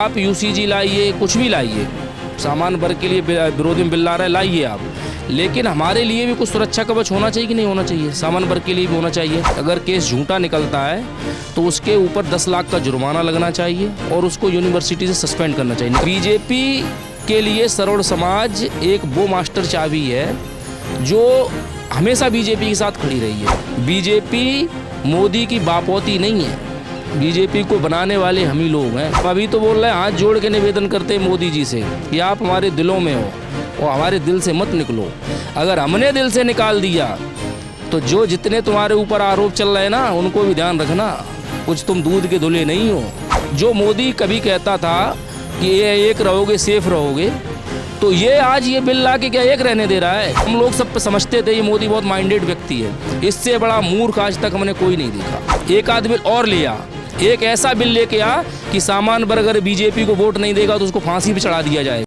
आप यूसीजी लाइए, कुछ भी लाइए, सामान वर्ग के लिए विरोध में बिल ला रहा है, लाइए आप, लेकिन हमारे लिए भी कुछ सुरक्षा कवच होना चाहिए कि नहीं होना चाहिए? सामान वर्ग के लिए भी होना चाहिए। अगर केस झूठा निकलता है तो उसके ऊपर 10 लाख का जुर्माना लगना चाहिए और उसको यूनिवर्सिटी से सस्पेंड करना चाहिए। बीजेपी के लिए सरोड़ समाज एक वो मास्टर चाबी है जो हमेशा बीजेपी के साथ खड़ी रही है। बीजेपी मोदी की बापोती नहीं है, बीजेपी को बनाने वाले हम ही लोग हैं। अभी तो बोल रहे हैं, हाथ जोड़ के निवेदन करते हैं मोदी जी से कि आप हमारे दिलों में हो और हमारे दिल से मत निकलो। अगर हमने दिल से निकाल दिया तो जो जितने तुम्हारे ऊपर आरोप चल रहे हैं ना, उनको भी ध्यान रखना, कुछ तुम दूध के धुले नहीं हो। जो मोदी कभी कहता था कि ये एक रहोगे सेफ रहोगे, तो ये आज ये बिल ला के क्या एक रहने दे रहा है? हम लोग सब समझते थे ये मोदी बहुत माइंडेड व्यक्ति है, इससे बड़ा मूर्ख आज तक हमने कोई नहीं देखा। एक आध बिल और लिया, एक ऐसा बिल लेके आ कि सामान वर्ग अगर बीजेपी को वोट नहीं देगा तो उसको फांसी पे चढ़ा दिया जाए।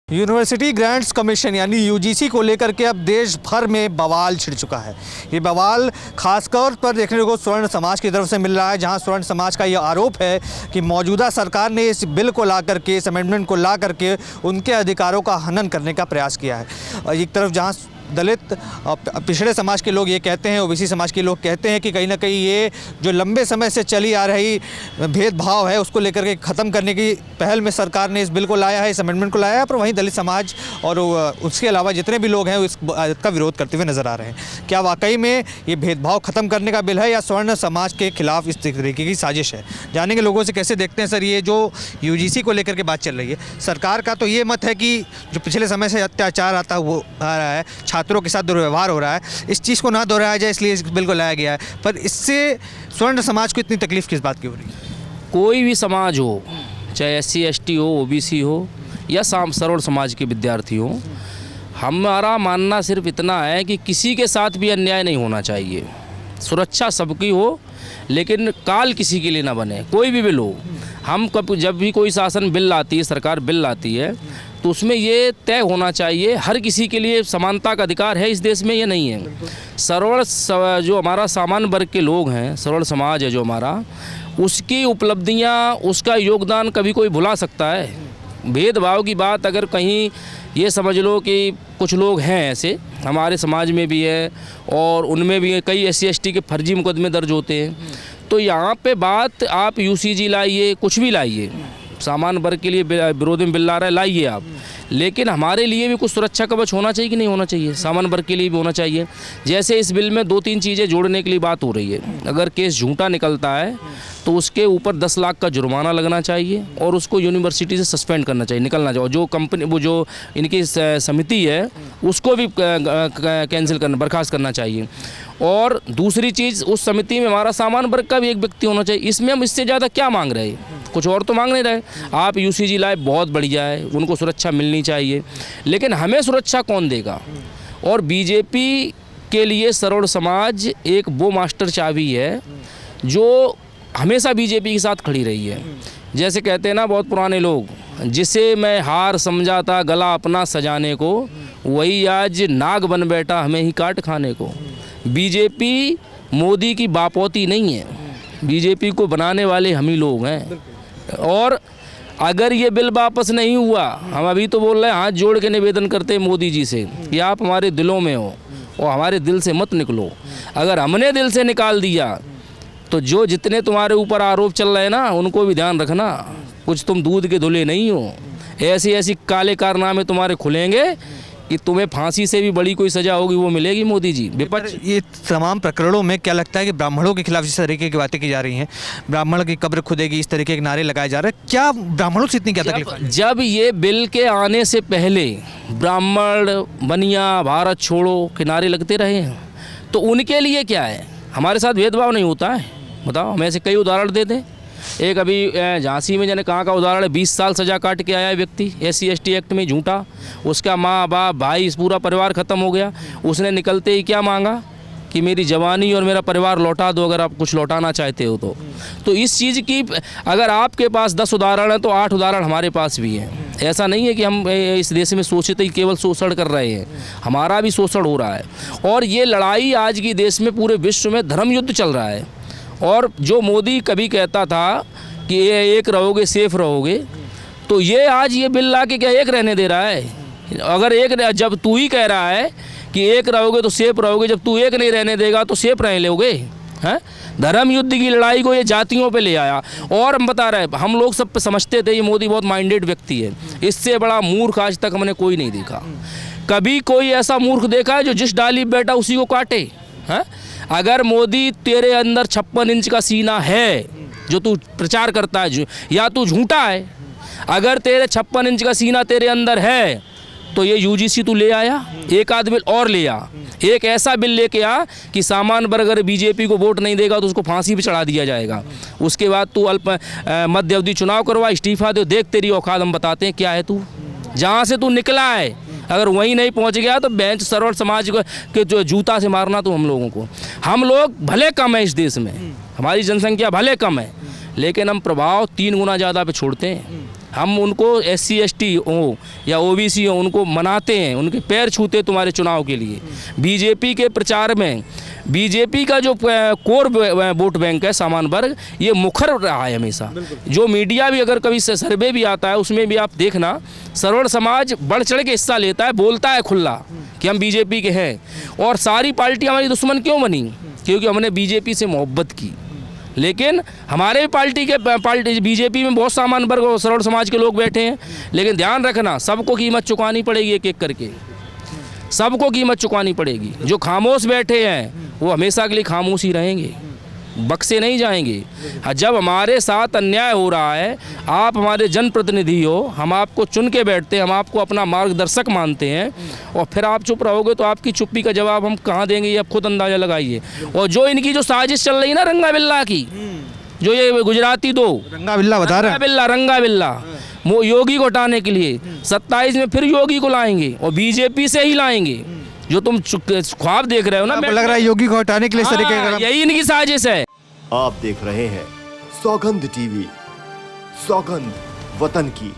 यूनिवर्सिटी ग्रांट्स कमीशन यानी यूजीसी को लेकर के अब देश भर में बवाल छिड़ चुका है। ये बवाल खासतौर पर देखने को स्वर्ण समाज की तरफ से मिल रहा है, जहां स्वर्ण समाज का ये आरोप है कि मौजूदा सरकार ने इस बिल को ला करके, इस अमेंडमेंट को ला करके उनके अधिकारों का हनन करने का प्रयास किया है। और एक तरफ जहां दलित पिछड़े समाज के लोग ये कहते हैं, ओबीसी समाज के लोग कहते हैं कि कहीं ना कहीं ये जो लंबे समय से चली आ रही भेदभाव है उसको लेकर के ख़त्म करने की पहल में सरकार ने इस बिल को लाया है, इस अमेंडमेंट को लाया है। पर वहीं दलित समाज और उसके अलावा जितने भी लोग हैं इसका विरोध करते हुए नज़र आ रहे हैं। क्या वाकई में ये भेदभाव ख़त्म करने का बिल है या स्वर्ण समाज के खिलाफ इस तरीके की साजिश है? जानेंगे लोगों से कैसे देखते हैं सर ये जो यूजीसी को लेकर के बात चल रही है। सरकार का तो ये मत है कि जो पिछले समय से अत्याचार आता वो आ रहा है, छात्रों के साथ दुर्व्यवहार हो रहा है, इस चीज़ को ना दोहराया जाए इसलिए इस बिल को लाया गया है। पर इससे स्वर्ण समाज को इतनी तकलीफ किस बात की हो रही है? कोई भी समाज हो, चाहे SC ST हो, OBC हो या सरोड़ समाज के विद्यार्थी हो, हमारा मानना सिर्फ इतना है कि किसी के साथ भी अन्याय नहीं होना चाहिए। सुरक्षा सबकी हो लेकिन काल किसी के लिए ना बने, कोई भी बिल हो। हम जब भी कोई शासन बिल लाती है, सरकार बिल लाती है, तो उसमें ये तय होना चाहिए हर किसी के लिए समानता का अधिकार है इस देश में, ये नहीं है। सरोड़ जो हमारा सामान्य वर्ग के लोग हैं, सरोड़ समाज है जो हमारा, उसकी उपलब्धियां, उसका योगदान कभी कोई भुला सकता है? भेदभाव की बात अगर कहीं ये समझ लो कि कुछ लोग हैं ऐसे, हमारे समाज में भी है और उनमें भी कई SC ST के फर्जी मुकदमे दर्ज होते हैं, तो यहाँ पे बात आप यूसीजी लाइए, कुछ भी लाइए, सामान वर्ग के लिए विरोध में बिल ला रहा है, लाइए आप, लेकिन हमारे लिए भी कुछ सुरक्षा कवच होना चाहिए कि नहीं होना चाहिए? सामान वर्ग के लिए भी होना चाहिए। जैसे इस बिल में 2-3 चीज़ें जोड़ने के लिए बात हो रही है। अगर केस झूठा निकलता है तो उसके ऊपर 10 लाख का जुर्माना लगना चाहिए और उसको यूनिवर्सिटी से सस्पेंड करना चाहिए, निकलना चाहिए। जो कंपनी, वो जो इनकी समिति है उसको भी कैंसिल करना, बर्खास्त करना चाहिए। और दूसरी चीज़, उस समिति में हमारा सामान वर्ग का भी एक व्यक्ति होना चाहिए। इसमें हम इससे ज़्यादा क्या मांग रहे हैं? कुछ और तो मांग नहीं रहे। आप यूसीजी लाए, बहुत बढ़िया है, उनको सुरक्षा मिलनी चाहिए, लेकिन हमें सुरक्षा कौन देगा? और बीजेपी के लिए सरोड़ समाज एक वो मास्टर चाबी है जो हमेशा बीजेपी के साथ खड़ी रही है। जैसे कहते हैं ना बहुत पुराने लोग, जिसे मैं हार समझा था गला अपना सजाने को, वही आज नाग बन बैठा हमें ही काट खाने को। बीजेपी मोदी की बापोती नहीं है, बीजेपी को बनाने वाले हम ही लोग हैं। और अगर ये बिल वापस नहीं हुआ, हम अभी तो बोल रहे हैं, हाथ जोड़ के निवेदन करते हैं मोदी जी से कि आप हमारे दिलों में हो और हमारे दिल से मत निकलो। अगर हमने दिल से निकाल दिया तो जो जितने तुम्हारे ऊपर आरोप चल रहे हैं ना, उनको भी ध्यान रखना, कुछ तुम दूध के धुले नहीं हो। ऐसी काले कारनामे तुम्हारे खुलेंगे कि तुम्हें फांसी से भी बड़ी कोई सजा होगी वो मिलेगी मोदी जी। विपक्ष ये तमाम प्रकरणों में क्या लगता है कि ब्राह्मणों के खिलाफ जिस तरीके की बातें की जा रही हैं, ब्राह्मण की कब्र खुदेगी, इस तरीके के नारे लगाए जा रहे हैं, क्या ब्राह्मणों से इतनी क्या तकलीफ? जब ये बिल के आने से पहले ब्राह्मण, बनिया, भारत छोड़ो के नारे लगते रहे हैं, तो उनके लिए क्या है? हमारे साथ भेदभाव नहीं होता है? बताओ, हम ऐसे कई उदाहरण दे दें। एक अभी झांसी में जाने कहाँ का उदाहरण है, 20 साल सजा काट के आया है व्यक्ति SC ST एक्ट में झूठा, उसका माँ बाप भाई पूरा परिवार ख़त्म हो गया। उसने निकलते ही क्या मांगा कि मेरी जवानी और मेरा परिवार लौटा दो, अगर आप कुछ लौटाना चाहते हो तो इस चीज़ की अगर आपके पास 10 उदाहरण है तो 8 उदाहरण हमारे पास भी हैं। ऐसा नहीं है कि हम इस देश में शोषित ही केवल शोषण कर रहे हैं, हमारा भी शोषण हो रहा है। और ये लड़ाई आज की देश में पूरे विश्व में धर्म युद्ध चल रहा है। और जो मोदी कभी कहता था कि ये एक रहोगे सेफ रहोगे, तो ये आज ये बिल ला के क्या एक रहने दे रहा है? अगर एक, जब तू ही कह रहा है कि एक रहोगे तो सेफ रहोगे, जब तू एक नहीं रहने देगा तो सेफ रह लोगे हैं? धर्म युद्ध की लड़ाई को ये जातियों पे ले आया। और हम बता रहे हैं, हम लोग सब समझते थे ये मोदी बहुत माइंडेड व्यक्ति है, इससे बड़ा मूर्ख आज तक हमने कोई नहीं देखा। कभी कोई ऐसा मूर्ख देखा है जो जिस डाली बैठा उसी को काटे? हैं? अगर मोदी तेरे अंदर 56 इंच का सीना है जो तू प्रचार करता है, या तू झूठा है, अगर तेरे 56 इंच का सीना तेरे अंदर है तो ये यूजीसी तू ले आया, एक आध बिल और ले आ, एक ऐसा बिल लेके आ कि सामान्य वर्ग अगर बीजेपी को वोट नहीं देगा तो उसको फांसी पे चढ़ा दिया जाएगा। उसके बाद तू मध्य अवधि चुनाव करवा, इस्तीफा दे, देख तेरी औकात हम बताते हैं क्या है तू। जहाँ से तू निकला है अगर वहीं नहीं पहुँच गया तो बेंच सरवण समाज के जो जूता से मारना तो हम लोगों को। हम लोग भले कम है इस देश में, हमारी जनसंख्या भले कम है, लेकिन हम प्रभाव 3 गुना ज़्यादा पे छोड़ते हैं। हम उनको SC ST हो या OBC हो उनको मनाते हैं, उनके पैर छूते तुम्हारे चुनाव के लिए। बीजेपी के प्रचार में बीजेपी का जो कोर वोट बैंक है सामान्य वर्ग, ये मुखर रहा है हमेशा। जो मीडिया भी अगर कभी सर्वे भी आता है उसमें भी आप देखना, सरवण समाज बढ़ चढ़ के हिस्सा लेता है, बोलता है खुला कि हम बीजेपी के हैं। और सारी पार्टी हमारी दुश्मन क्यों बनी? क्योंकि हमने बीजेपी से मोहब्बत की। लेकिन हमारे पार्टी बीजेपी में बहुत सामान्य वर्ग और सरवण समाज के लोग बैठे हैं, लेकिन ध्यान रखना सबको कीमत चुकानी पड़ेगी, एक एक करके सबको कीमत चुकानी पड़ेगी। जो खामोश बैठे हैं वो हमेशा के लिए खामोश ही रहेंगे, बक्से नहीं जाएंगे। जब हमारे साथ अन्याय हो रहा है, आप हमारे जनप्रतिनिधि हो, हम आपको चुन के बैठते हैं, हम आपको अपना मार्गदर्शक मानते हैं, और फिर आप चुप रहोगे तो आपकी चुप्पी का जवाब हम कहाँ देंगे ये आप खुद अंदाज़ा लगाइए। और जो इनकी जो साजिश चल रही है ना रंगा बिल्ला की, जो ये गुजराती दो रंगा बिल्ला बता रहे हैं, रंगा बिल्ला वो योगी को हटाने के लिए 27 में फिर योगी को लाएंगे और बीजेपी से ही लाएंगे। जो तुम ख्वाब देख रहे हो ना, लग रहा है योगी को हटाने के लिए इस तरीके का यही इनकी साजिश है। आप देख रहे हैं सौगंध टीवी, सौगंध वतन की।